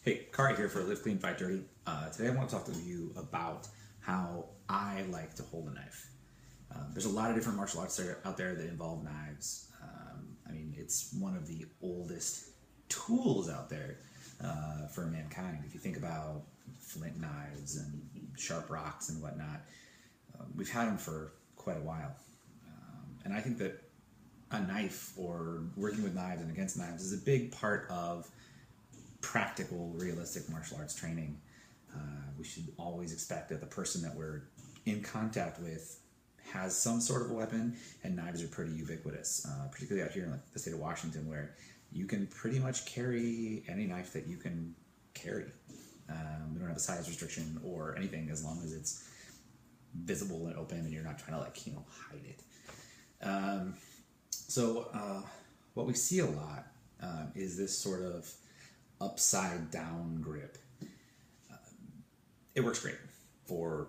Hey, Kari here for Live Clean, Fight Dirty. Today I want to talk to you about how I like to hold a knife. There's a lot of different martial arts out there that involve knives. It's one of the oldest tools out there for mankind. If you think about flint knives and sharp rocks and whatnot, we've had them for quite a while. And I think that a knife or working with knives and against knives is a big part of practical, realistic martial arts training. We should always expect that the person that we're in contact with has some sort of a weapon, and knives are pretty ubiquitous, particularly out here in the state of Washington, where you can pretty much carry any knife that you can carry. We don't have a size restriction or anything as long as it's visible and open and you're not trying to hide it. What we see a lot is this sort of upside down grip. It works great for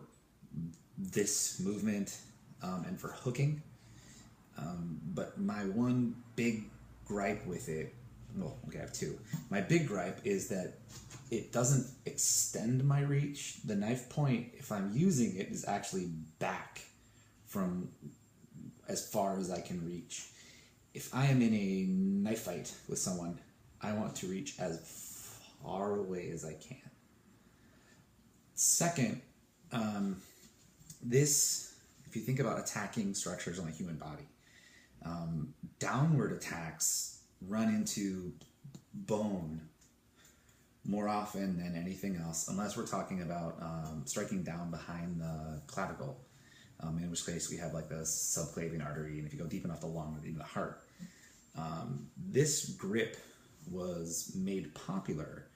this movement and for hooking. But my one big gripe with it, I have two. My big gripe is that it doesn't extend my reach. The knife point, if I'm using it, is actually back from as far as I can reach. If I am in a knife fight with someone, I want to reach as far away as I can. Second, if you think about attacking structures on the human body, downward attacks run into bone more often than anything else, unless we're talking about striking down behind the clavicle, in which case we have the subclavian artery, and if you go deep enough, the lung, or even the heart. This grip was made popular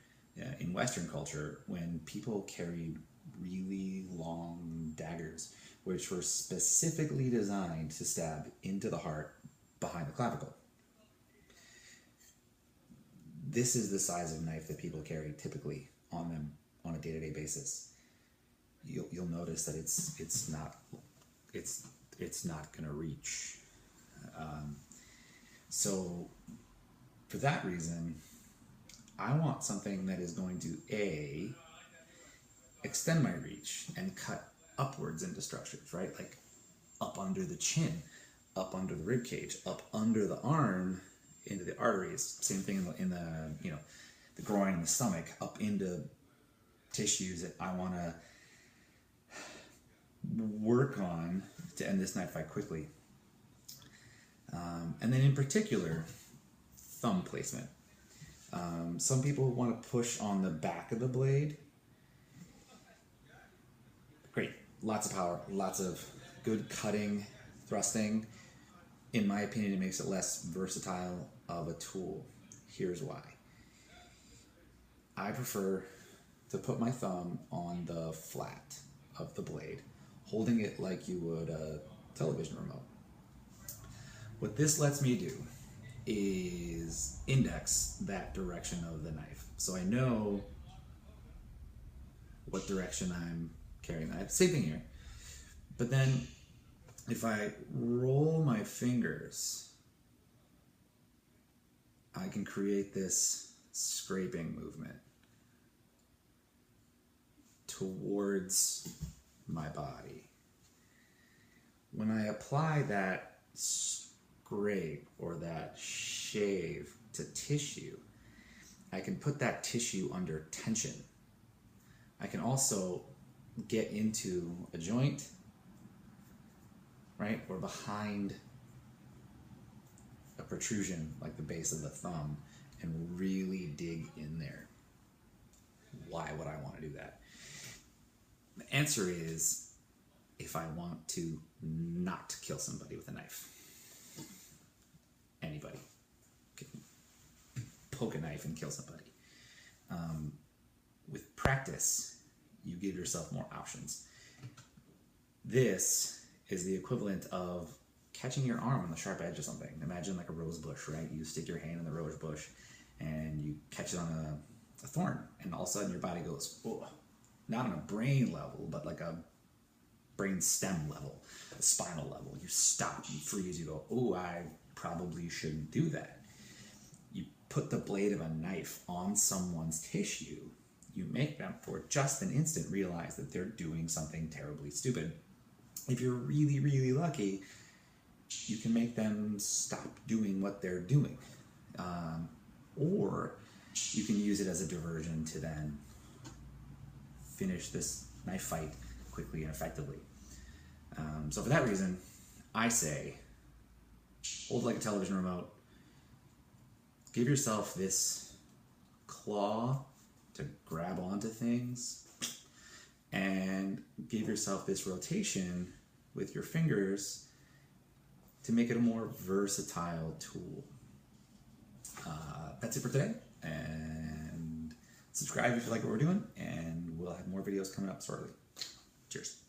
in Western culture when people carried really long daggers, which were specifically designed to stab into the heart behind the clavicle. This is the size of knife that people carry typically on them on a day-to-day basis. You'll notice that it's not going to reach. So for that reason, I want something that is going to extend my reach and cut upwards into structures, right? Like up under the chin, up under the rib cage, up under the arm, into the arteries. Same thing in the groin and the stomach, up into tissues that I want to work on to end this knife fight quickly. And then in particular, thumb placement. Some people want to push on the back of the blade. Great, lots of power, lots of good cutting, thrusting. In my opinion, it makes it less versatile of a tool. Here's why. I prefer to put my thumb on the flat of the blade, holding it like you would a television remote. What this lets me do is index that direction of the knife. So I know what direction I'm carrying the knife. Same thing here. But then if I roll my fingers, I can create this scraping movement towards my body. When I apply that scrape or that shave to tissue, I can put that tissue under tension. I can also get into a joint, right, or behind a protrusion like the base of the thumb and really dig in there. Why would I want to do that? The answer is if I want to not kill somebody with a knife. Anybody can poke a knife and kill somebody. With practice, you give yourself more options. This is the equivalent of catching your arm on the sharp edge of something. Imagine like a rose bush, right? You stick your hand in the rose bush and you catch it on a thorn, and all of a sudden your body goes, oh, not on a brain level, but like a brain stem level, a spinal level. You stop, you freeze, you go, oh, I probably shouldn't do that. You put the blade of a knife on someone's tissue, you make them for just an instant realize that they're doing something terribly stupid. If you're really, really lucky, you can make them stop doing what they're doing. Or you can use it as a diversion to then finish this knife fight quickly and effectively. So for that reason, I say, hold it like a television remote. Give yourself this claw to grab onto things, and give yourself this rotation with your fingers to make it a more versatile tool. That's it for today, and subscribe if you like what we're doing, and we'll have more videos coming up shortly. Cheers.